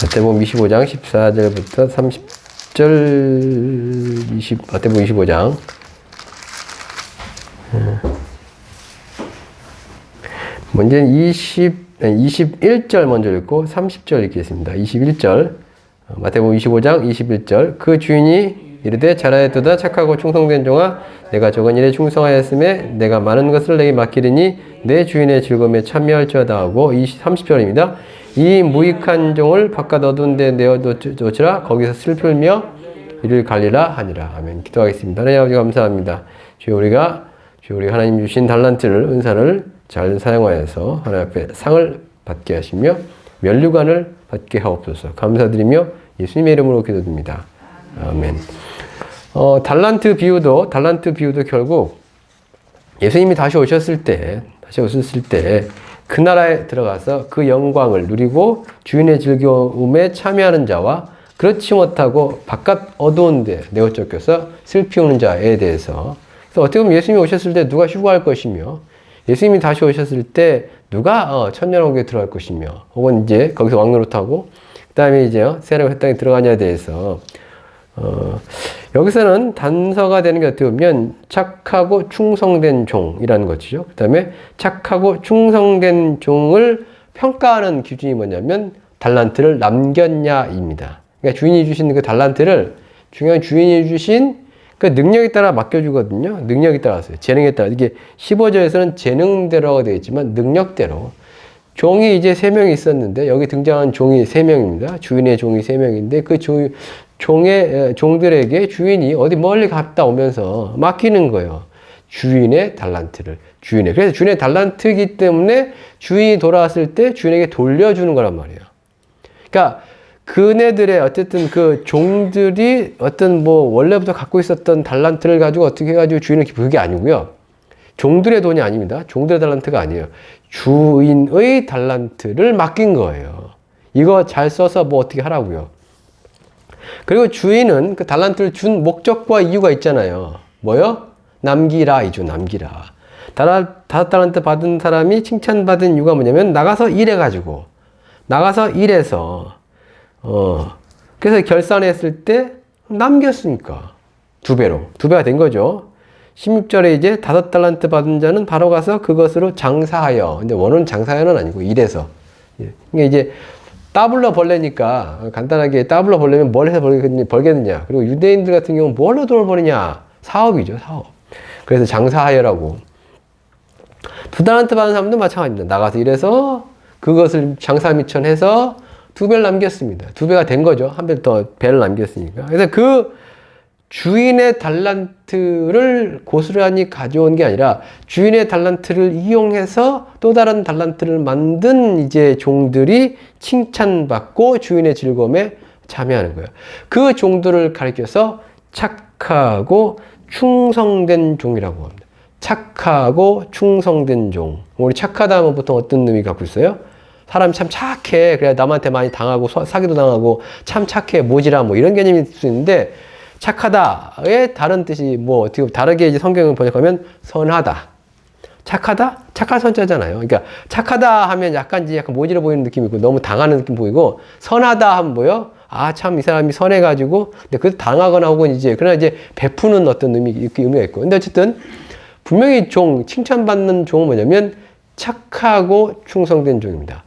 마태복음 25장 14절부터 30절 마태복음 25장 먼저 21절 먼저 읽고 30절 읽겠습니다. 21절 마태복음 25장 21절 그 주인이 이르되 잘하였도다 착하고 충성된 종아 내가 적은 일에 충성하였음에 내가 많은 것을 내게 맡기리니 내 주인의 즐거움에 참여할지어다 하고 30절입니다. 이 무익한 종을 바깥 어두운 데 내어놓으라 거기서 슬플며 이를 갈리라 하니라. 아멘. 기도하겠습니다. 하나님 아버지 감사합니다. 주여 우리가 하나님 주신 달란트를 은사를 잘 사용하여서 하나님 앞에 상을 받게 하시며 면류관을 받게 하옵소서. 감사드리며 예수님의 이름으로 기도드립니다. 아멘. 달란트 비유도 결국 예수님이 다시 오셨을 때 그 나라에 들어가서 그 영광을 누리고 주인의 즐거움에 참여하는 자와 그렇지 못하고 바깥 어두운 데 내어 쫓겨서 슬피우는 자에 대해서 그래서 어떻게 보면 예수님이 오셨을 때 누가 휴거할 것이며 예수님이 다시 오셨을 때 누가 천년왕국에 들어갈 것이며 혹은 이제 거기서 왕노릇하고 그 다음에 이제 세례의 회 땅에 들어가냐에 대해서 여기서는 단서가 되는 게 어떻게 보면 착하고 충성된 종이라는 것이죠. 그 다음에 착하고 충성된 종을 평가하는 기준이 뭐냐면 달란트를 남겼냐입니다. 그러니까 주인이 주신 그 달란트를 중요한 주인이 주신 그 능력에 따라 맡겨주거든요. 능력에 따라서요. 재능에 따라. 이게 15절에서는 재능대로가 되어 있지만 능력대로. 종이 이제 3명이 있었는데 여기 등장한 종이 3명입니다. 주인의 종이 3명인데 그 종들에게 주인이 어디 멀리 갔다 오면서 맡기는 거예요. 주인의 달란트를. 그래서 주인의 달란트이기 때문에 주인이 돌아왔을 때 주인에게 돌려주는 거란 말이에요. 그러니까 그네들의 어쨌든 그 종들이 어떤 원래부터 갖고 있었던 달란트를 가지고 어떻게 해가지고 주인을 그게 아니고요. 종들의 돈이 아닙니다. 종들의 달란트가 아니에요. 주인의 달란트를 맡긴 거예요. 이거 잘 써서 어떻게 하라고요. 그리고 주인은 그 달란트를 준 목적과 이유가 있잖아요. 뭐요? 남기라 이죠. 남기라. 다섯 달란트 받은 사람이 칭찬받은 이유가 뭐냐면 나가서 일해가지고 나가서 일해서 그래서 결산했을 때 남겼으니까 2배가 된 거죠. 16절에 이제 5달란트 받은 자는 바로 가서 그것으로 장사하여. 근데 원어는 장사하여는 아니고 일해서. 그러니까 이제 더블로 벌려니까 간단하게 더블로 벌려면 뭘 해서 벌겠느냐. 그리고 유대인들 같은 경우는 뭘로 돈을 버느냐. 사업이죠. 사업. 그래서 장사하여라고. 2달란트 받은 사람도 마찬가지입니다. 나가서 일해서 그것을 장사 미천해서 2배를 남겼습니다. 2배가 된 거죠. 한 배 더 배를 남겼으니까. 그래서 그 주인의 달란트를 고스란히 가져온 게 아니라 주인의 달란트를 이용해서 또 다른 달란트를 만든 이제 종들이 칭찬받고 주인의 즐거움에 참여하는 거예요. 그 종들을 가리켜서 착하고 충성된 종이라고 합니다. 착하고 충성된 종. 우리 착하다 하면 보통 어떤 의미 갖고 있어요? 사람이 참 착해. 그래야 남한테 많이 당하고 사기도 당하고 참 착해. 모지라 이런 개념이 있을 수 있는데 착하다의 다른 뜻이 어떻게 다르게 이제 성경을 번역하면 선하다. 착하다? 착한 선자잖아요. 그러니까 착하다 하면 약간 모질어 보이는 느낌이 있고 너무 당하는 느낌 보이고 선하다 하면 뭐요? 참 이 사람이 선해가지고 근데 그 당하거나 혹은 그러나 이제 베푸는 어떤 의미가 있고. 근데 어쨌든 분명히 칭찬받는 종은 뭐냐면 착하고 충성된 종입니다.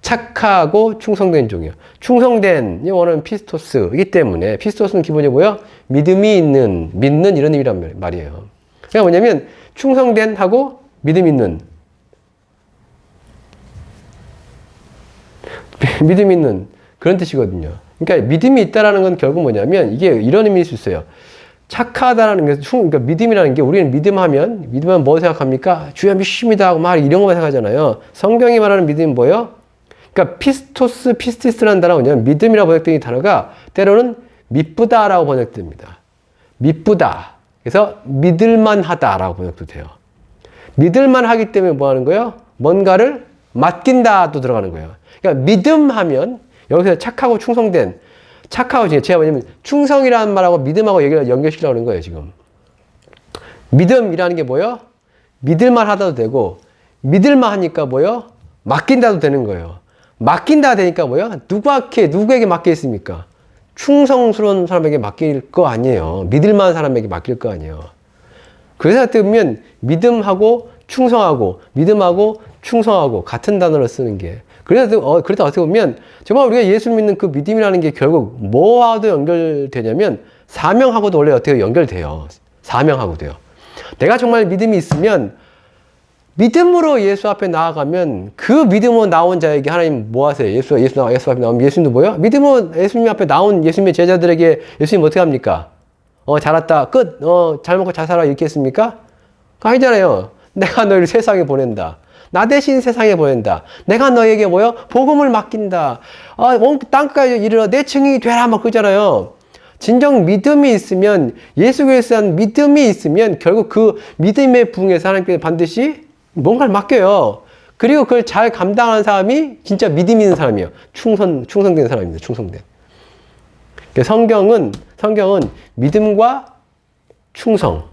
착하고 충성된 종이요. 충성된 영어는 피스토스이기 때문에 피스토스는 기본적으로 뭐예요? 믿는 이런 의미란 말이에요. 그러니까 뭐냐면 충성된 하고 믿음 있는 그런 뜻이거든요. 그러니까 믿음이 있다라는 건 결국 뭐냐면 이게 이런 의미일 수 있어요. 착하다라는 게 그러니까 믿음이라는 게 우리는 믿음하면 뭐 생각합니까? 주여 믿습니다 하고 이런 것만 생각하잖아요. 성경이 말하는 믿음은 뭐예요? 그러니까 피스티스라는 단어가 뭐냐면 믿음이라고 번역된 단어가 때로는 믿부다라고 번역됩니다. 믿부다. 그래서 믿을만하다라고 번역도 돼요. 믿을만하기 때문에 뭐 하는 거예요? 뭔가를 맡긴다도 들어가는 거예요. 그러니까 믿음하면 여기서 착하고 충성된 착하고 제가 뭐냐면 충성이라는 말하고 믿음하고 연결시키려고 하는 거예요, 지금. 믿음이라는 게 뭐예요? 믿을만 하다도 되고 믿을만 하니까 뭐예요? 맡긴다도 되는 거예요. 맡긴다 되니까 뭐야? 누구에게 맡겨 있습니까? 충성스러운 사람에게 맡길 거 아니에요. 믿을 만한 사람에게 맡길 거 아니에요. 그래서 어떻게 보면 믿음하고 충성하고 믿음하고 충성하고 같은 단어를 쓰는 게 그래도 어떻게 보면 정말 우리가 예수 믿는 그 믿음이라는 게 결국 뭐와도 연결되냐면 사명하고도 원래 어떻게 연결돼요. 사명하고도요. 내가 정말 믿음이 있으면 믿음으로 예수 앞에 나아가면 그 믿음으로 나온 자에게 하나님 뭐 하세요? 예수 앞에 나오면 예수님도 뭐요? 믿음으로 예수님 앞에 나온 예수님의 제자들에게 예수님 어떻게 합니까? 잘 왔다. 끝. 잘 먹고 잘 살아. 이렇게 했습니까? 아니잖아요. 내가 너희를 세상에 보낸다. 나 대신 세상에 보낸다. 내가 너에게 뭐요? 복음을 맡긴다. 땅끝까지 이르러 내 증인이 되라. 막 그러잖아요. 진정 믿음이 있으면, 예수 그리스도에 대한 믿음이 있으면 결국 그 믿음의 부흥에서 하나님께서 반드시 뭔가를 맡겨요. 그리고 그걸 잘 감당하는 사람이 진짜 믿음 있는 사람이에요. 충성된 사람입니다. 충성된. 성경은 믿음과 충성.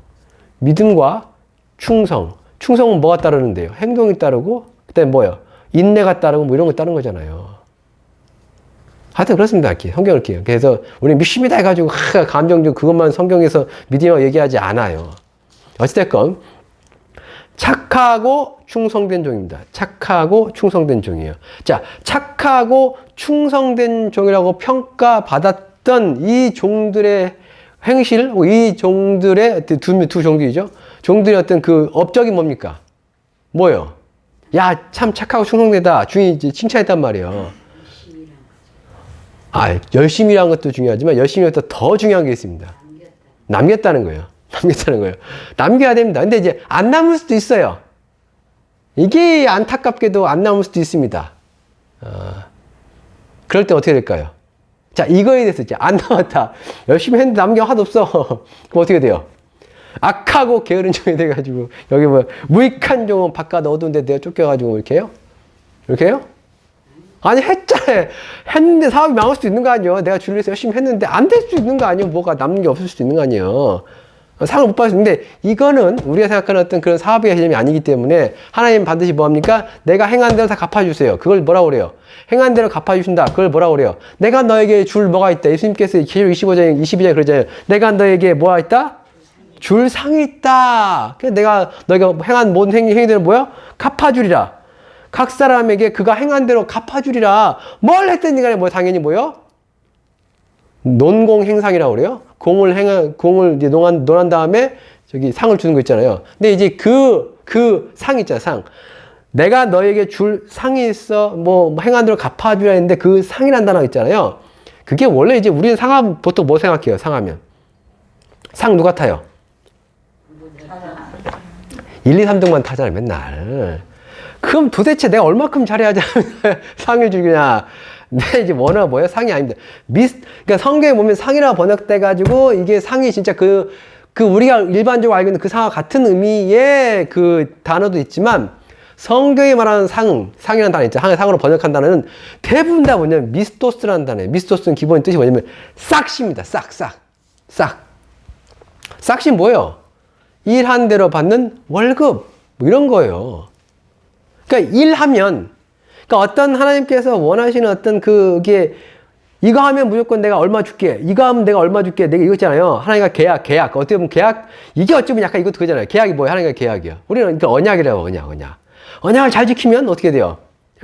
충성은 뭐가 따르는데요? 행동이 따르고, 그다음에 뭐예요? 인내가 따르고 뭐 이런 거 따르는 거잖아요. 하여튼 그렇습니다. 성경을 읽게요. 그래서 우리 믿습니다 해가지고 감정적 그것만 성경에서 믿음이라고 얘기하지 않아요. 어찌됐건 착하고 충성된 종입니다. 착하고 충성된 종이에요. 자, 착하고 충성된 종이라고 평가받았던 이 종들의 행실, 이 종들의 두 종들이죠. 종들의 어떤 그 업적이 뭡니까? 뭐예요? 야, 참 착하고 충성되다. 주인이 칭찬했단 말이에요. 열심히라는 것도 중요하지만 열심히보다 더 중요한 게 있습니다. 남겼다는 거예요. 남겨야 됩니다. 근데 이제 안 남을 수도 있어요. 이게 안타깝게도 안 남을 수도 있습니다. 그럴 때 어떻게 될까요? 자, 이거에 대해서 이제 안 남았다. 열심히 했는데 남겨 하나도 없어. 그럼 어떻게 돼요? 악하고 게으른 종이 돼가지고, 여기 뭐, 무익한 종은 바깥 어두운 데 내가 쫓겨가지고 이렇게 해요? 이렇게 해요? 아니, 했잖아요. 했는데 사업이 망할 수도 있는 거 아니에요. 내가 주를 위해서 열심히 했는데 안 될 수도 있는 거 아니에요. 뭐가 남는 게 없을 수도 있는 거 아니에요. 상을 못 받을 수 있는데, 이거는 우리가 생각하는 어떤 그런 사업의 개념이 아니기 때문에 하나님 반드시 뭐합니까? 내가 행한 대로 다 갚아주세요. 그걸 뭐라고 그래요? 행한 대로 갚아주신다. 그걸 뭐라고 그래요? 내가 너에게 줄 뭐가 있다. 예수님께서 계시록 22장에 그러잖아요. 내가 너에게 뭐가 있다? 줄 상이 있다. 그래서 내가 너희가 행한 모든 행위들은 뭐야? 갚아주리라. 각 사람에게 그가 행한 대로 갚아주리라. 뭘 했든 간에 뭐 당연히 뭐요? 논공행상이라고 그래요. 공을 이제 논한 다음에 저기 상을 주는 거 있잖아요. 근데 이제 그 상 있잖아, 상. 내가 너에게 줄 상이 있어. 뭐 행한 대로 갚아주라 했는데 그 상이란 단어가 있잖아요. 그게 원래 이제 우리는 상하면 보통 뭐 생각해요? 상하면. 상 누가 타요? 1, 2, 3등만 타잖아요, 맨날. 그럼 도대체 내가 얼마큼 잘해야지 상을 주냐. 근데 이제 원어가 뭐예요? 상이 아닙니다. 그러니까 성경에 보면 상이라고 번역돼가지고 이게 상이 진짜 그 우리가 일반적으로 알고 있는 그 상과 같은 의미의 그 단어도 있지만 성경이 말하는 상이라는 단어 있죠. 상으로 번역한 단어는 대부분 다 뭐냐면 미스토스라는 단어예요. 미스토스는 기본 뜻이 뭐냐면 싹시입니다. 싹. 싹시 뭐예요? 일한 대로 받는 월급. 뭐 이런 거예요. 그러니까 일하면, 그러니까 어떤 하나님께서 원하시는 어떤 그게, 이거 하면 무조건 내가 얼마 줄게. 이거 하면 내가 얼마 줄게. 내가 이거 있잖아요. 하나님과 계약. 어떻게 보면 계약, 이게 어찌 보면 약간 이것도 그잖아요. 계약이 뭐예요? 하나님과 계약이요. 우리는 그러니까 언약이라고, 언약. 언약을 잘 지키면 어떻게 돼요?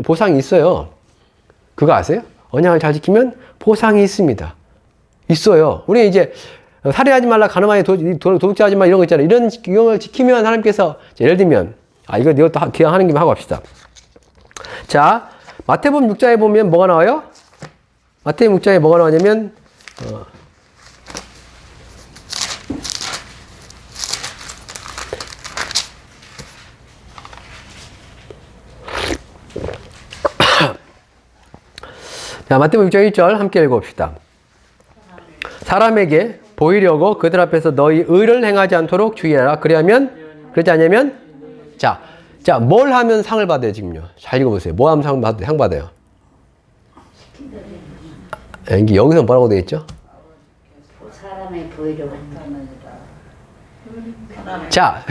보상이 있어요. 그거 아세요? 언약을 잘 지키면 보상이 있습니다. 있어요. 우리 이제, 살해하지 말라, 가늠하지, 도둑질하지 마, 이런 거 있잖아요. 이런 걸 지키면 하나님께서, 예를 들면, 이것도 기왕하는 김에 하고 합시다. 자, 마태복음 6장에 보면 뭐가 나와요? 마태복음 6장에 뭐가 나오냐면, 자, 마태복음 6장 1절 함께 읽어봅시다. 사람에게 보이려고 그들 앞에서 너희 의를 행하지 않도록 주의하라. 그러지 않으면 자, 뭘 하면 상을 받아요, 지금요? 잘 읽어보세요. 뭐 하면 상 받아요? 이게 여기서 뭐라고 되어 있죠? 사람의 보이려고 자,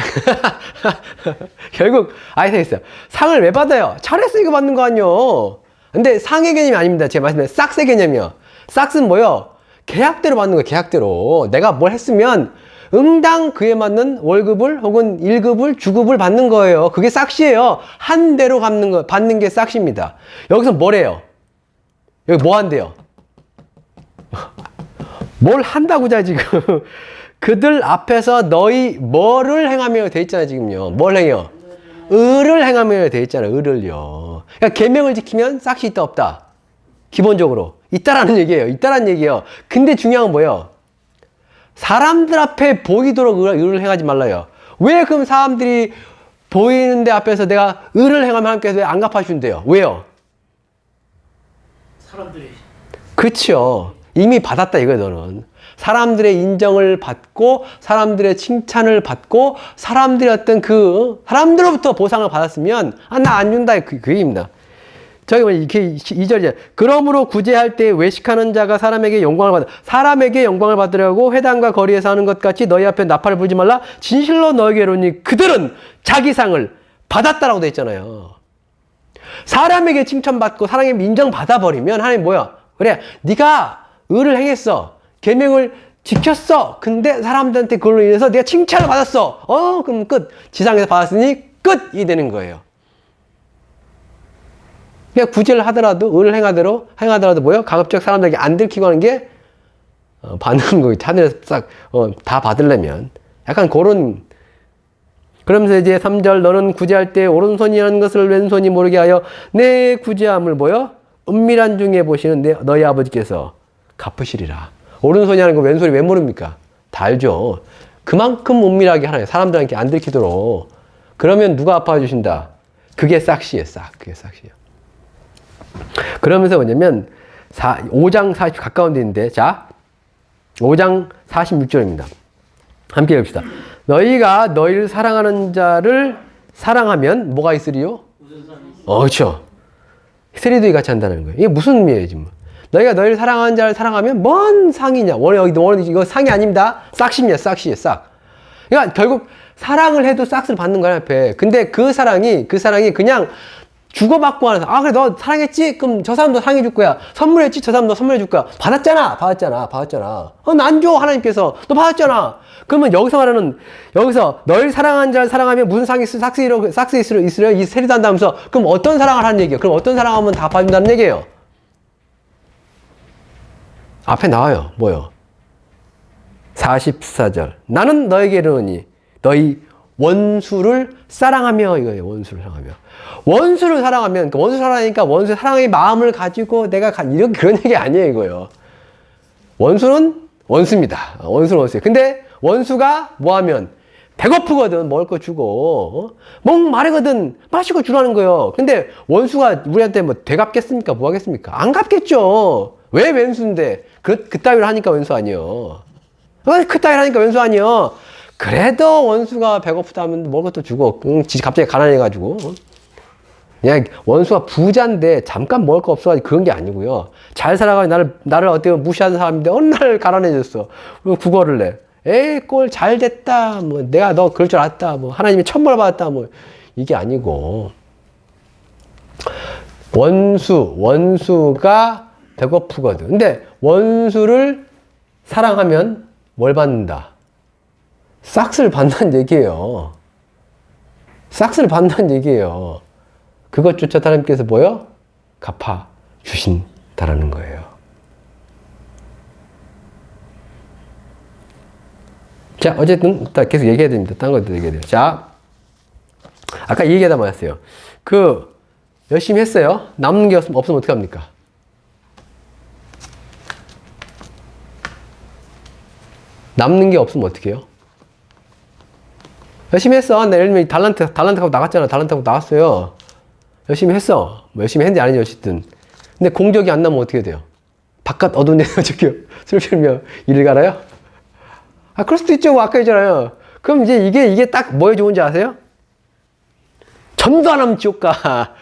결국 되겠어요. 상을 왜 받아요? 잘했으니까 받는 거 아니요. 근데 상의 개념이 아닙니다. 제가 말씀드린 싹스의 개념이요. 싹스는 뭐요? 계약대로 받는 거예요. 계약대로. 내가 뭘 했으면 응당 그에 맞는 월급을 혹은 일급을 주급을 받는 거예요. 그게 싹시예요. 한 대로 받는 게 싹시입니다. 여기서 뭐래요? 여기 뭐 한대요? 뭘 한다고자 지금. 그들 앞에서 너희 뭐를 행하며 돼 있잖아요. 지금요. 뭘 행해요? 을을 행하며 돼 있잖아요. 을을요. 그러니까 계명을 지키면 싹시 있다 없다. 기본적으로 있다라는 얘기예요. 있다라는 얘기예요. 근데 중요한 건 뭐예요? 사람들 앞에 보이도록 을을 행하지 말라요. 왜 그럼 사람들이 보이는 데 앞에서 내가 을을 행하면 하나님께서 왜 안 갚아준대요? 왜요? 사람들이. 그렇죠. 이미 받았다 이거예요. 너는. 사람들의 인정을 받고 사람들의 칭찬을 받고 사람들의 어떤 사람들로부터 보상을 받았으면 나 안 준다 그 얘기입니다. 저기 뭐 이렇게 2절이죠. 그러므로 구제할 때 외식하는 자가 사람에게 영광을 받으려고 회당과 거리에서 하는 것 같이 너희 앞에 나팔을 불지 말라. 진실로 너에게 이르노니 그들은 자기 상을 받았다라고 돼 있잖아요. 사람에게 칭찬받고 사람에게 인정받아버리면 하나님 뭐야? 그래 네가 의를 행했어. 계명을 지켰어. 근데 사람들한테 그걸로 인해서 내가 칭찬을 받았어. 그럼 끝. 지상에서 받았으니 끝이 되는 거예요. 그냥 구제를 하더라도, 의를 행하더라도 뭐예요? 가급적 사람들에게 안 들키고 하는 게, 받는 거예요. 하늘에서 싹, 다 받으려면. 약간 그런, 그러면서 이제 3절, 너는 구제할 때 오른손이라는 것을 왼손이 모르게 하여 내 구제함을 뭐요? 은밀한 중에 보시는 너희 아버지께서 갚으시리라. 오른손이라는 거 왼손이 왜 모릅니까? 다 알죠. 그만큼 은밀하게 하나요. 사람들한테 안 들키도록. 그러면 누가 아파주신다? 그게 싹시예요, 싹. 그게 싹시예요. 그러면서 뭐냐면 5장 40 가까운 데인데 자 5장 46절입니다. 함께 읽읍시다. 너희가 너희를 사랑하는 자를 사랑하면 뭐가 있으리요? 그렇죠. 세리들이 같이 한다는 거예요. 이게 무슨 의미예요 지금? 너희가 너희를 사랑하는 자를 사랑하면 뭔 상이냐? 이거 상이 아닙니다. 싹시입니다. 싹시예요. 싹. 그러니까 결국 사랑을 해도 싹스를 받는 거야 앞에. 근데 그 사랑이 그냥 주고받고 하는 사람. 그래, 너 사랑했지? 그럼 저 사람도 사랑해줄 거야. 선물했지? 저 사람도 선물해줄 거야. 받았잖아. 난 줘, 하나님께서. 너 받았잖아. 그러면 여기서 말하는, 너를 사랑하는 자를 사랑하면 무슨 상이 싹스 있으려 이 세리도 한다면서, 그럼 어떤 사랑을 하는 얘기예요? 그럼 어떤 사랑하면 다 봐준다는 얘기예요? 앞에 나와요. 뭐요? 44절. 나는 너에게 이르노니, 너희 원수를 사랑하며, 이거예요. 원수를 사랑하며. 원수를 사랑하면, 원수 사랑하니까 원수의 사랑의 마음을 가지고 내가 그런 얘기 아니에요, 이거요. 원수는 원수입니다. 원수는 원수예요. 근데 원수가 뭐 하면 배고프거든, 먹을 거 주고, 목 마르거든, 마시고 주라는 거예요. 근데 원수가 우리한테 뭐 되갚겠습니까? 뭐 하겠습니까? 안 갚겠죠. 왜 왼수인데? 그따위로 하니까 왼수 아니에요. 그따위로 하니까 왼수 아니에요. 그래도 원수가 배고프다 하면 먹을 것도 주고, 갑자기 가난해가지고. 그냥 원수가 부자인데 잠깐 먹을 거 없어가지고 그런 게 아니고요. 잘 살아가지고 나를 어떻게 무시하는 사람인데 어느 날 가난해졌어. 구걸을 내. 에이, 꼴 잘 됐다. 뭐, 내가 너 그럴 줄 알았다. 뭐, 하나님이 천벌 받았다. 뭐, 이게 아니고. 원수가 배고프거든. 근데 원수를 사랑하면 뭘 받는다? 싹스를 받는다는 얘기예요. 싹스를 받는다는 얘기예요. 그것조차 하나님께서 뭐요? 갚아 주신다라는 거예요. 자, 어쨌든 계속 얘기해야 됩니다. 딴 것도 얘기해야 돼요. 자, 아까 이 얘기하다 말았어요. 열심히 했어요. 남는 게 없으면 어떻게 합니까? 남는 게 없으면 어떻게 해요? 열심히 했어. 예를 들면 달란트 하고 나갔잖아. 달란트 하고 나왔어요. 열심히 했어. 뭐 열심히 했는지 아닌지 어쨌든. 근데 공적이 안 나면 어떻게 돼요? 바깥 어두운 데서 저기 술 피우며 일을 갈아요? 그럴 수도 있죠. 뭐 아까 했잖아요. 그럼 이제 이게 딱 뭐에 좋은지 아세요? 전도 안 하면 지옥 가.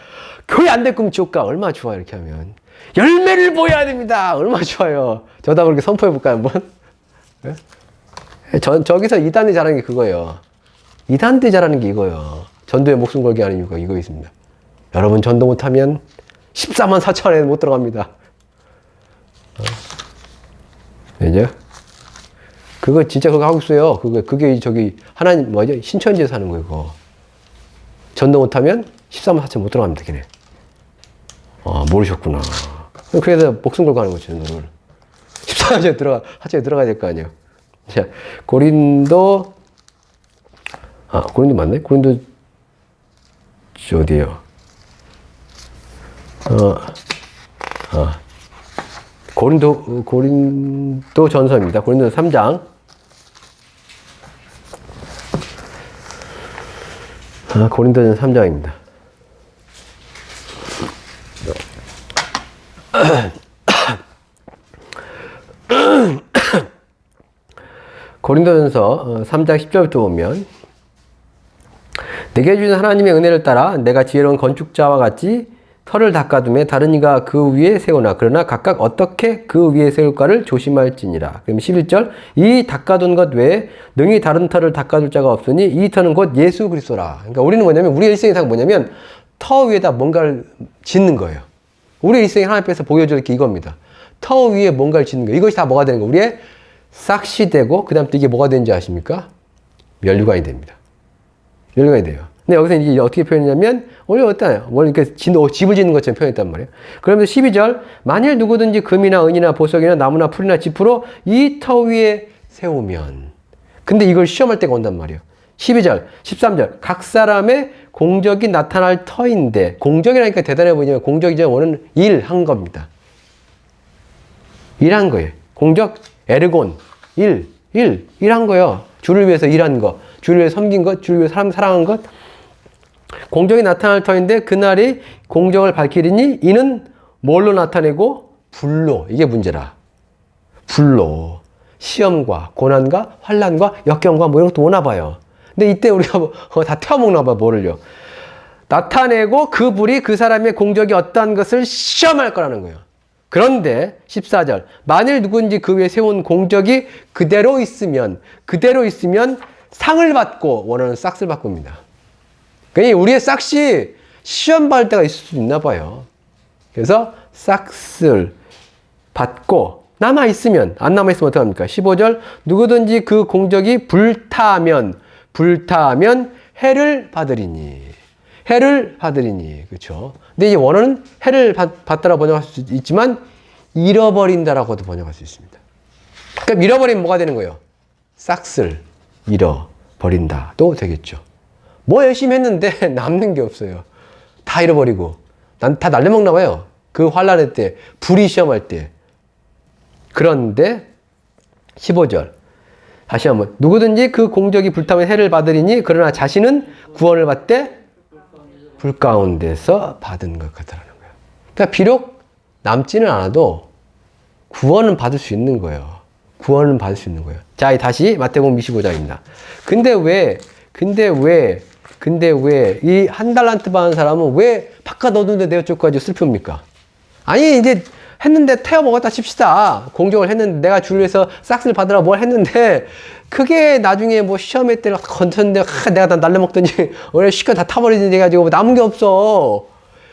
교회 안 됐으면 지옥 가. 얼마나 좋아요, 이렇게 하면. 열매를 보여야 됩니다. 얼마나 좋아요. 저도 그렇게 선포해 볼까요, 한번? 네? 저기서 이단이 잘하는 게 그거예요. 이단들이 잘하는 게 이거예요. 전도에 목숨 걸게 하는 이유가 이거 있습니다. 여러분 전도 못하면 14만 4천 원에 못 들어갑니다. 이제 그거 진짜 그거 하고 있어요. 그게 저기 하나님 뭐죠? 신천지에서 하는 거예요. 그거. 전도 못하면 14만 4천 못 들어갑니다. 걔네. 모르셨구나. 그래서 목숨 걸고 하는 거죠. 전도를. 14만 들어가 하체에 들어가야 될 거 아니에요. 자, 고린도 맞네? 고린도 어디에요? 고린도 전서입니다. 고린도 3장. 고린도전 3장입니다. 고린도전서 3장 10절부터 보면 내게 주신 하나님의 은혜를 따라 내가 지혜로운 건축자와 같이 터를 닦아두매 다른 이가 그 위에 세우나 그러나 각각 어떻게 그 위에 세울까를 조심할지니라. 그럼 11절 이 닦아둔 것 외에 능히 다른 터를 닦아둘 자가 없으니 이 터는 곧 예수 그리스도라. 그러니까 우리는 뭐냐면 우리의 일생이상 뭐냐면 터 위에다 뭔가를 짓는 거예요. 우리의 일생이 하나님 앞에서 보여줄 게 이겁니다. 터 위에 뭔가를 짓는 거예요. 이것이 다 뭐가 되는 거예요? 우리의 싹시 되고 그 다음 또 이게 뭐가 되는지 아십니까? 면류관이 됩니다. 면류관이 돼요. 근데 여기서 이제 어떻게 표현했냐면 원래 어떠나요? 원래 이렇게 집을 짓는 것처럼 표현했단 말이에요. 그러면서 12절 만일 누구든지 금이나 은이나 보석이나 나무나 풀이나 지프로 이 터 위에 세우면 근데 이걸 시험할 때가 온단 말이에요. 12절 13절 각 사람의 공적이 나타날 터인데 공적이라니까 대단해 보이지만 공적이죠. 원은 일한 겁니다. 일한 거예요. 공적 에르곤 일한 거예요. 주를 위해서 일한 거, 주를 위해 섬긴 것, 주를 위해 사람 사랑한 것. 공적이 나타날 터인데 그날이 공적을 밝히리니 이는 뭘로 나타내고? 불로. 이게 문제라. 불로. 시험과 고난과 환난과 역경과 뭐 이런 것도 오나 봐요. 근데 이때 우리가 다 태워먹나 봐, 뭐를요. 나타내고 그 불이 그 사람의 공적이 어떠한 것을 시험할 거라는 거예요. 그런데 14절 만일 누군지 그 위에 세운 공적이 그대로 있으면 상을 받고 원하는 싹스를 바꿉니다. 그러니 우리의 싹시 시험 받을 때가 있을 수 있나 봐요. 그래서 싹스를 받고 남아있으면 안 남아있으면 어떡합니까? 15절 누구든지 그 공적이 불타면 해를 받으리니 그렇죠. 근데 이 원어는 해를 받다라 번역할 수 있지만 잃어버린다라고도 번역할 수 있습니다. 그러니까 잃어버리면 뭐가 되는 거예요? 싹스를 잃어버린다도 되겠죠. 뭐 열심히 했는데 남는 게 없어요. 다 잃어버리고 다 날려먹나 봐요. 그 환난의 때 불이 시험할 때. 그런데 15절 다시 한번 누구든지 그 공적이 불타면 해를 받으리니 그러나 자신은 구원을 받되 불 가운데서 받은 것 같다라는 거예요. 그러니까 비록 남지는 않아도 구원은 받을 수 있는 거예요. 구원은 받을 수 있는 거예요. 자, 다시 마태복음 25장입니다. 근데 왜 이 한 달란트 받은 사람은 왜 바깥 얻는데 내어 쫓까지 슬픕니까? 아니 이제 했는데 태워 먹었다 칩시다. 공적을 했는데 내가 주를 위해서 싹스를 받으라 뭘 했는데 그게 나중에 뭐 시험에 때려 건졌는데 내가 다 날려먹더니 원래 실컷 다 타버리지 해가지고 남은 게 없어.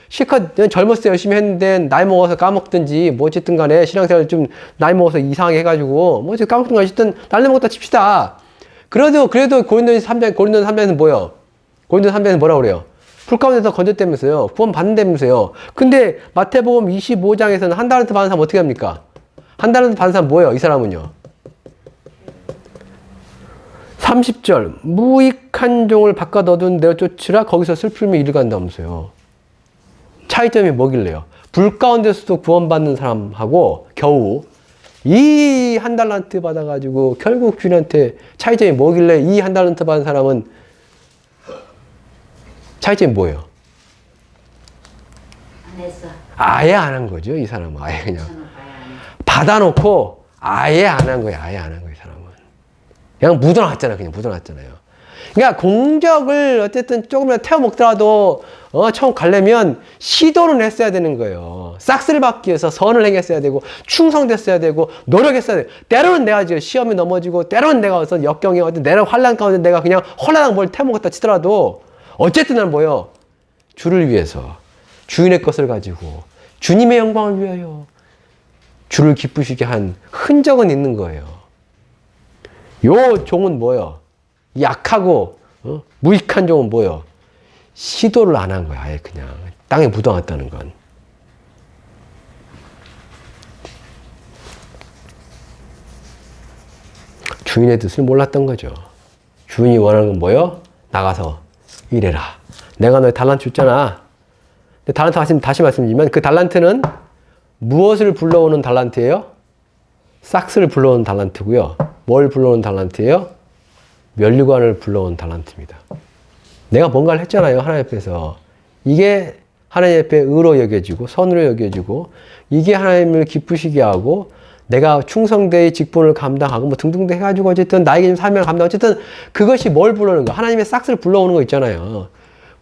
실컷 젊었을 때 열심히 했는데 나이 먹어서 까먹든지 뭐 어쨌든 간에 신앙생활 좀 나이 먹어서 이상하게 해가지고 뭐 까먹든 어쨌든 날려먹었다 칩시다. 그래도 고린도전서 3장에서 뭐예요? 고린도전서 3장에서 뭐라고 그래요? 불 가운데서 건졌다면서요. 구원 받는다면서요. 근데 마태복음 25장에서는 한 달란트 받은 사람 어떻게 합니까? 한 달란트 받은 사람 뭐예요? 이 사람은요. 30절 무익한 종을 바깥 얻은 내어 쫓으라 거기서 슬픔이 이를 간다면서요. 차이점이 뭐길래요? 불 가운데서도 구원받는 사람하고 겨우 이 한 달란트 받아가지고 결국 주인한테 차이점이 뭐길래 이 한 달란트 받은 사람은 차이점이 뭐예요? 안 했어. 아예 안 한 거죠. 이 사람은 아예 그냥 받아놓고 아예 안 한 거예요. 아예 안 한 거예요. 이 사람은 그냥 묻어놨잖아요. 그냥 묻어놨잖아요. 그러니까 공적을 어쨌든 조금이라도 태워 먹더라도 처음 가려면 시도는 했어야 되는 거예요. 싹쓸이 받기 위해서 선을 행했어야 되고 충성됐어야 되고 노력했어야 되고 때로는 내가 지금 시험에 넘어지고 때로는 내가 어떤 역경에 어떤 내려 환란 가운데 내가 그냥 헐라당 뭘 태워 먹었다 치더라도 어쨌든 난 뭐예요? 주를 위해서 주인의 것을 가지고 주님의 영광을 위하여 주를 기쁘시게 한 흔적은 있는 거예요. 요 종은 뭐예요? 약하고 무익한 종은 뭐예요? 시도를 안 한 거야. 아예 그냥 땅에 묻어놨다는 건. 주인의 뜻을 몰랐던 거죠. 주인이 원하는 건 뭐예요? 나가서 일해라. 내가 너의 달란트 줬잖아. 근데 달란트 다시 말씀드리면 그 달란트는 무엇을 불러오는 달란트예요? 싹스를 불러오는 달란트고요. 뭘 불러오는 달란트예요? 면류관을 불러오는 달란트입니다. 내가 뭔가를 했잖아요. 하나님 앞에서. 이게 하나님 앞에 의로 여겨지고 선으로 여겨지고 이게 하나님을 기쁘시게 하고 내가 충성되의 직분을 감당하고 뭐 등등 해가지고 어쨌든 나에게 좀 사명을 감당하고 어쨌든 그것이 뭘 불러오는 거? 하나님의 싹스를 불러오는 거 있잖아요.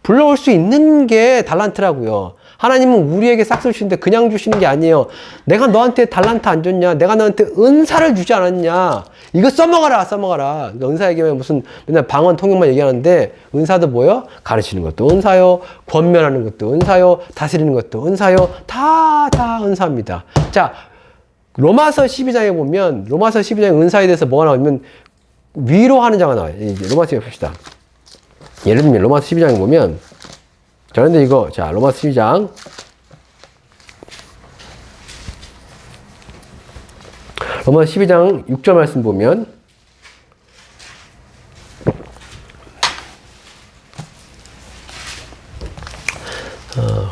불러올 수 있는 게 달란트라고요. 하나님은 우리에게 싹스를 주시는데 그냥 주시는 게 아니에요. 내가 너한테 달란트 안 줬냐? 내가 너한테 은사를 주지 않았냐? 이거 써먹어라, 써먹어라. 은사 얘기하면 무슨 맨날 방언 통역만 얘기하는데 은사도 뭐요? 가르치는 것도 은사요. 권면하는 것도 은사요. 다스리는 것도 은사요. 다 은사입니다. 자, 로마서 12장에 보면 로마서 12장에 은사에 대해서 뭐가 나오면 위로하는 자가 나와요. 이제 로마서에 봅시다. 예를 들면 로마서 12장에 보면 자, 그런데 이거 자 로마서 12장 로마서 12장 6절 말씀 보면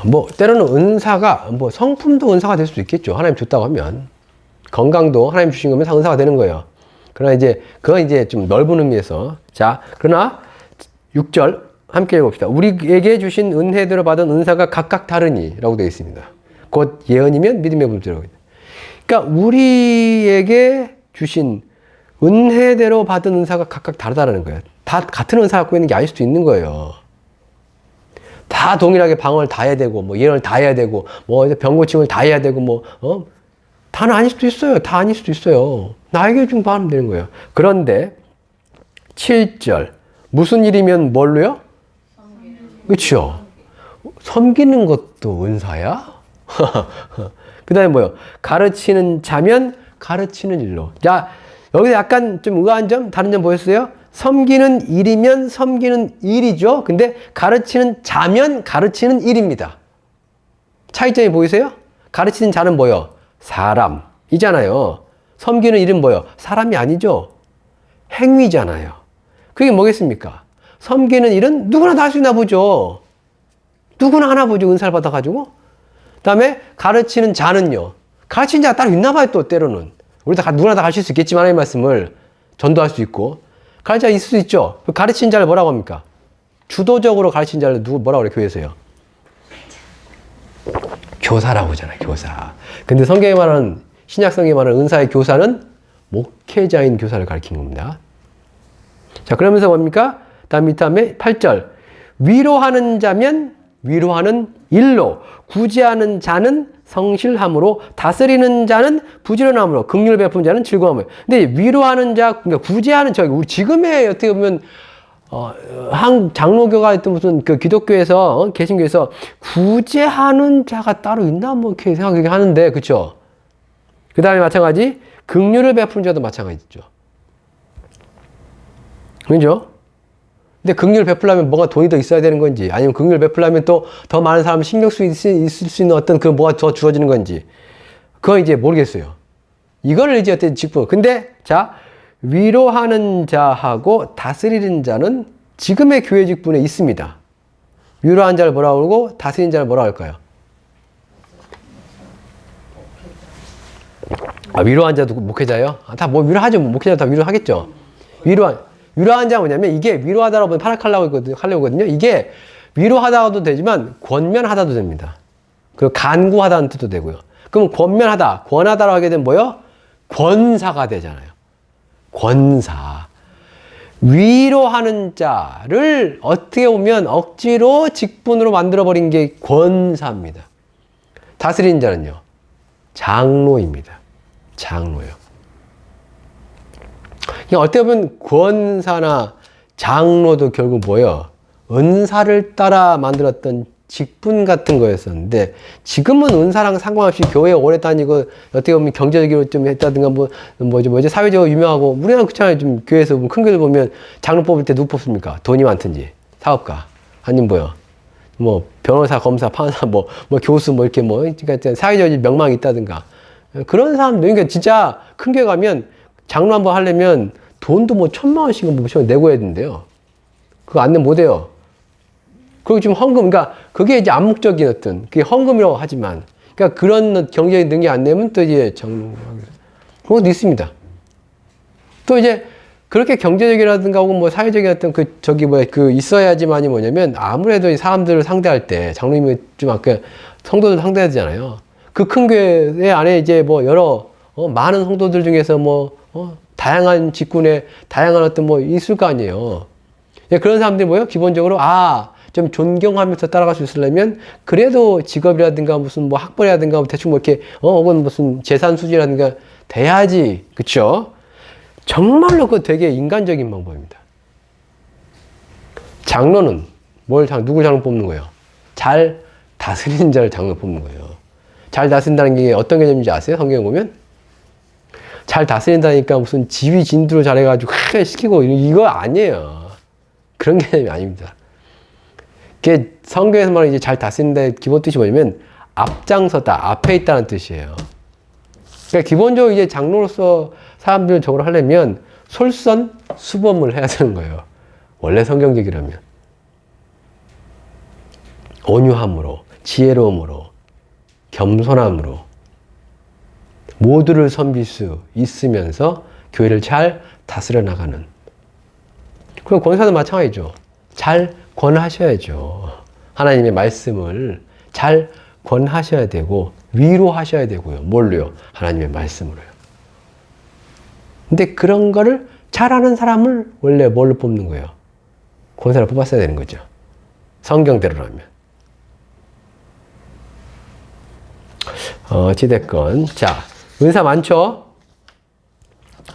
뭐 때로는 은사가 뭐 성품도 은사가 될 수도 있겠죠. 하나님 줬다고 하면 건강도 하나님 주신 거면 다 은사가 되는 거예요. 그러나 이제 그건 이제 좀 넓은 의미에서 자 그러나 6절 함께 읽어봅시다. 우리에게 주신 은혜대로 받은 은사가 각각 다르니 라고 되어 있습니다. 곧 예언이면 믿음의 분들이라고. 그러니까 우리에게 주신 은혜대로 받은 은사가 각각 다르다는 거예요. 다 같은 은사 갖고 있는 게 아닐 수도 있는 거예요. 다 동일하게 방언을 다 해야 되고 뭐 예언을 다 해야 되고 뭐 병 고침을 다 해야 되고 뭐 다는 아닐 수도 있어요. 다 아닐 수도 있어요. 나에게 좀 받으면 되는 거예요. 그런데 7절 무슨 일이면 뭘로요? 그렇죠. 섬기는 것도 은사야? 그 다음에 뭐요? 가르치는 자면 가르치는 일로. 자, 여기서 약간 좀 의아한 점, 다른 점 보였어요? 섬기는 일이면 섬기는 일이죠. 근데 가르치는 자면 가르치는 일입니다. 차이점이 보이세요? 가르치는 자는 뭐요? 사람이잖아요. 섬기는 일은 뭐요? 사람이 아니죠. 행위잖아요. 그게 뭐겠습니까? 섬기는 일은 누구나 다 할 수 있나 보죠. 누구나 하나 보죠. 은사를 받아가지고. 그 다음에 가르치는 자는요. 가르치는 자가 따로 있나 봐요. 또 때로는. 우리 다 누구나 다 가르칠 수 있겠지만 이 말씀을 전도할 수 있고. 가르치는 자가 있을 수 있죠. 가르치는 자를 뭐라고 합니까? 주도적으로 가르치는 자를 뭐라고 그래 교회에서요? 교사라고 하잖아요. 교사. 근데 성경에 말하는 신약성경에 말하는 은사의 교사는 목회자인 교사를 가리킨 겁니다. 자, 그러면서 뭡니까? 다음에 8절. 위로하는 자면 위로하는 일로, 구제하는 자는 성실함으로, 다스리는 자는 부지런함으로, 긍휼을 베푸는 자는 즐거움으로. 근데 위로하는 자, 그러니까 구제하는 우리 지금의 어떻게 보면 한국 장로교가 있던 무슨 그 기독교에서 개신교에서 구제하는 자가 따로 있나 뭐 이렇게 생각하게 하는데 그렇죠? 그 다음에 마찬가지 긍휼을 베푸는 자도 마찬가지죠. 그죠? 근데 긍휼을 베풀려면 뭐가 돈이 더 있어야 되는 건지 아니면 긍휼을 베풀려면 또 더 많은 사람 신경 있을 수 있는 어떤 그 뭐가 더 주어지는 건지 그거 이제 모르겠어요. 이거를 이제 어떻게 짚고 근데 자 위로하는 자하고 다스리는 자는 지금의 교회 직분에 있습니다. 위로하는 자를 뭐라고 그러고 다스리는 자를 뭐라고 할까요? 아, 위로하는 자도 목회자예요? 다 뭐 위로하죠. 목회자 다 위로하겠죠. 위로하는 자가 뭐냐면 이게 위로하다라고 하려거든요. 이게 위로하다도 되지만 권면하다도 됩니다. 그리고 간구하다는 뜻도 되고요. 그럼 권면하다, 권하다라고 하게 되면 뭐요? 권사가 되잖아요. 권사. 위로하는 자를 어떻게 보면 억지로 직분으로 만들어버린 게 권사입니다. 다스리는 자는요, 장로입니다. 장로요. 어떻게 보면 권사나 장로도 결국 뭐예요? 은사를 따라 만들었던 직분 같은 거였었는데, 지금은 은사랑 상관없이 교회 오래 다니고 어떻게 보면 경제적으로 좀 했다든가 뭐지 사회적으로 유명하고, 우리나라 그렇잖아요. 좀 교회에서 큰 교회 보면 장로 뽑을 때 누구 뽑습니까? 돈이 많든지 사업가 아니면 뭐 변호사, 검사, 판사, 뭐 교수, 뭐 이렇게 그러니까 사회적인 명망이 있다든가 그런 사람들. 그러니까 진짜 큰 교회 가면 장로 한번 하려면 돈도 뭐 1,000만 원씩 내고 해야 된대요. 그거 안 내면 못 해요. 그리고 지금 헌금, 그러니까 그게 이제 암묵적인 어떤, 그게 헌금이라고 하지만, 그러니까 그런 경제적인 능력이 안 되면 또 이제 장로, 그런 것도 있습니다. 또 이제 그렇게 경제적이라든가 혹은 뭐 사회적인 어떤 있어야지만이 뭐냐면, 아무래도 이 사람들을 상대할 때, 장로님이 좀 아까 성도들 상대해야 되잖아요. 그 큰 교회 안에 이제 뭐 여러, 많은 성도들 중에서 다양한 직군에, 다양한 어떤 있을 거 아니에요. 그런 사람들이 뭐예요? 기본적으로, 좀 존경하면서 따라갈 수 있으려면, 그래도 직업이라든가 무슨 학벌이라든가 대충 이렇게, 혹은 무슨 재산 수지라든가 돼야지. 그쵸? 정말로 그거 되게 인간적인 방법입니다. 장로는 누굴 장로 뽑는 거예요? 잘 다스리는 자를 장로 뽑는 거예요. 잘 다스린다는 게 어떤 개념인지 아세요? 성경에 보면? 잘 다스린다니까 무슨 지휘 진두를 잘해가지고 시키고 이거 아니에요. 그런 개념이 아닙니다. 그게 성경에서 말하는 이제 잘 다스린다의 기본 뜻이 뭐냐면 앞장서다, 앞에 있다는 뜻이에요. 그러니까 기본적으로 이제 장로로서 사람들을 저걸 하려면 솔선수범을 해야 되는 거예요. 원래 성경적이라면. 온유함으로, 지혜로움으로, 겸손함으로 모두를 섬길 수 있으면서 교회를 잘 다스려 나가는. 그럼 권사도 마찬가지죠. 잘 권하셔야죠. 하나님의 말씀을 잘 권하셔야 되고 위로하셔야 되고요. 뭘로요? 하나님의 말씀으로요. 근데 그런 거를 잘하는 사람을 원래 뭘로 뽑는 거예요? 권사를 뽑았어야 되는 거죠. 성경대로라면. 어찌됐건. 자, 은사 많죠?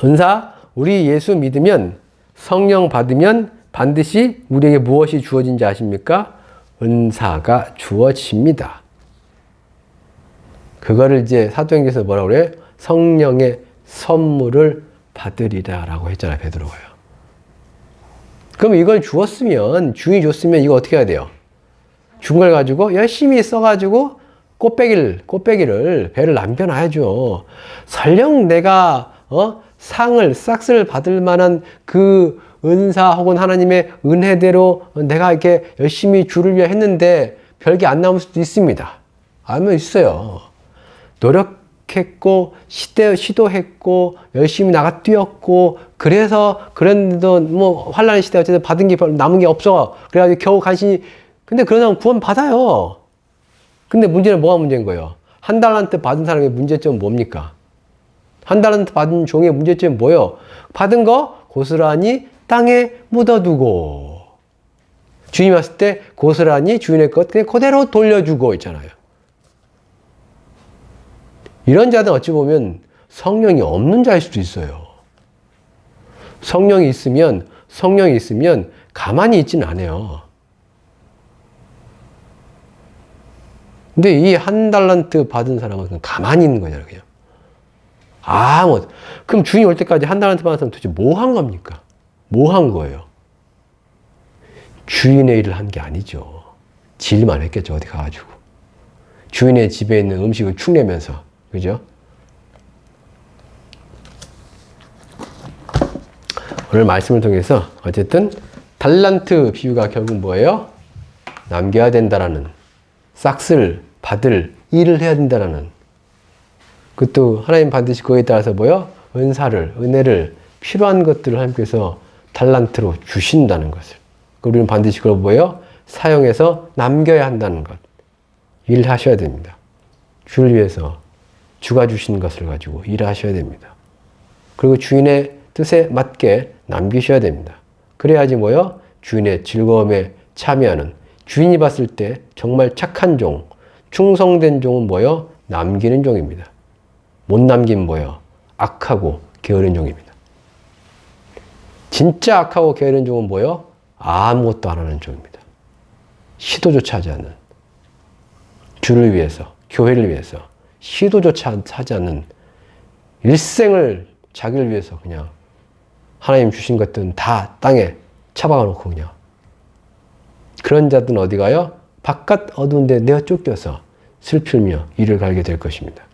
은사, 우리 예수 믿으면, 성령 받으면 반드시 우리에게 무엇이 주어진지 아십니까? 은사가 주어집니다. 그거를 이제 사도행전에서 뭐라고 그래요? 성령의 선물을 받으리라 라고 했잖아요, 베드로가요. 그럼 이걸 주었으면, 주인이 줬으면 이거 어떻게 해야 돼요? 준 걸 가지고 열심히 써가지고 꽃배기를 배를 남겨놔야죠. 설령 내가 싹스를 받을 만한 그 은사 혹은 하나님의 은혜대로 내가 이렇게 열심히 주를 위해 했는데 별게 안 나올 수도 있습니다. 아니면 있어요. 노력했고 시도했고 열심히 나가 뛰었고 그랬는데도 환란의 시대 어쨌든 받은 게 남은 게 없어. 그래가지고 겨우 간신히. 근데 그런 사람 구원 받아요. 근데 문제는 뭐가 문제인 거예요? 한 달란트 받은 사람의 문제점은 뭡니까? 한 달란트 받은 종의 문제점은 뭐예요? 받은 거 고스란히 땅에 묻어두고 주님 왔을 때 고스란히 주인의 것 그냥 그대로 돌려주고 있잖아요. 이런 자들은 어찌 보면 성령이 없는 자일 수도 있어요. 성령이 있으면 가만히 있지는 않아요. 근데 이 한 달란트 받은 사람은 그냥 가만히 있는 거잖아요, 그냥. 그럼 주인이 올 때까지 한 달란트 받은 사람 도대체 뭐 한 겁니까? 뭐 한 거예요? 주인의 일을 한 게 아니죠. 질만 했겠죠, 어디 가가지고. 주인의 집에 있는 음식을 축내면서. 그죠? 오늘 말씀을 통해서 어쨌든 달란트 비유가 결국 뭐예요? 남겨야 된다라는, 싹쓸 받을 일을 해야 된다라는, 그것도 하나님 반드시 그거에 따라서 은혜를, 필요한 것들을 하나님께서 달란트로 주신다는 것을. 우리는 반드시 그걸 사용해서 남겨야 한다는 것. 일하셔야 됩니다. 주를 위해서 주가 주신 것을 가지고 일하셔야 됩니다. 그리고 주인의 뜻에 맞게 남기셔야 됩니다. 그래야지 뭐요? 주인의 즐거움에 참여하는, 주인이 봤을 때 정말 착한 종, 충성된 종은 뭐요? 남기는 종입니다. 못 남긴 뭐요? 악하고 게으른 종입니다. 진짜 악하고 게으른 종은 뭐요? 아무것도 안 하는 종입니다. 시도조차 하지 않는, 주를 위해서, 교회를 위해서 시도조차 하지 않는, 일생을 자기를 위해서 그냥 하나님 주신 것들은 다 땅에 처박아 놓고 그냥, 그런 자들은 어디 가요? 바깥 어두운 데 내어 쫓겨서 슬플며 이를 갈게 될 것입니다.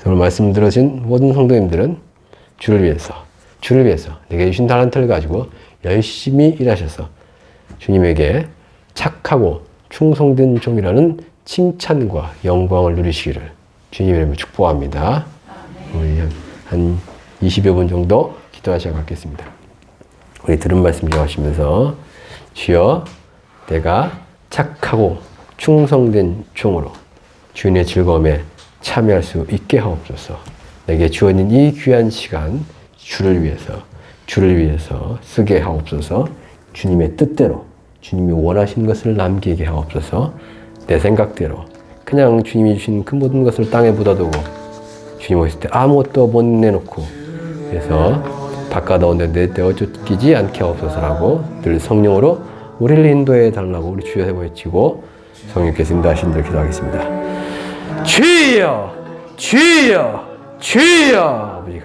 오늘 말씀 들으신 모든 성도님들은 주를 위해서 내게 주신 달란트를 가지고 열심히 일하셔서 주님에게 착하고 충성된 종이라는 칭찬과 영광을 누리시기를 주님의 이름으로 축복합니다. 우리 한 20여 분 정도 기도하시고 갖겠습니다. 우리 들은 말씀 기억하시면서, 주여, 내가 착하고 충성된 종으로 주인의 즐거움에 참여할 수 있게 하옵소서. 내게 주어진 이 귀한 시간 주를 위해서 쓰게 하옵소서. 주님의 뜻대로, 주님이 원하시는 것을 남기게 하옵소서. 내 생각대로 그냥 주님이 주신 그 모든 것을 땅에 묻어두고 주님 오실 때 아무것도 못 내놓고, 그래서 바깥어온 데 내어 쫓기지 않게 하옵소서라고 늘 성령으로 우리를 인도해 달라고 우리 주여 외치고 성령께서 인도하신 대로 기도하겠습니다. 주여, 주여, 주여. 아버지